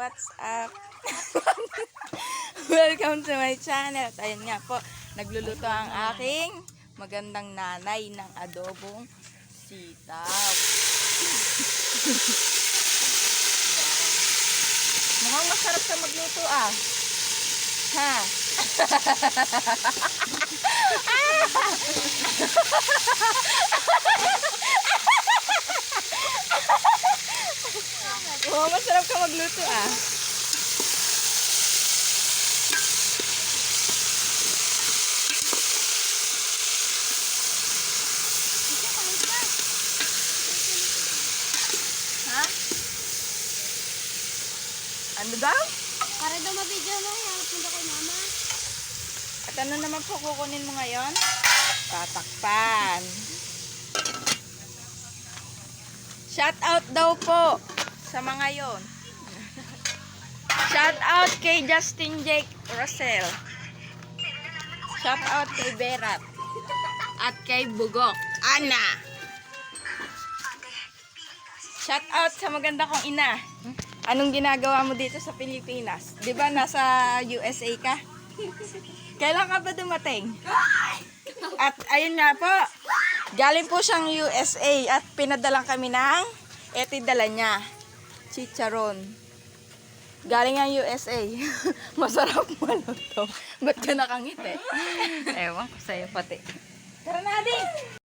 what's up? Welcome to my channel. At ayun nga po, nagluluto ang aking magandang nanay ng adobong sitaw. Mukhang masarap sa magluto ah. Ha? Oh, masarap ka magluto ah. Ha? Ano daw? Para daw mabidyo mo, harap mo daw kay mama. At ano naman po kukunin mo ngayon? Tatakpan. Shout out daw po sa mga yon. Shout out kay Justin Jake Russell. Shout out kay Berat. At kay Bugok Ana. Shout out sa maganda kong ina. Anong ginagawa mo dito sa Pilipinas? 'Di ba nasa USA ka? Kailan ka ba dumating? At ayun nga po, galing po siyang USA at pinadalang kami ng dala niya, chicharon. Galing ang USA. Masarap maluto. Ba't ka nakangiti? Ewan ko sa'yo pati. Tara na, Adi!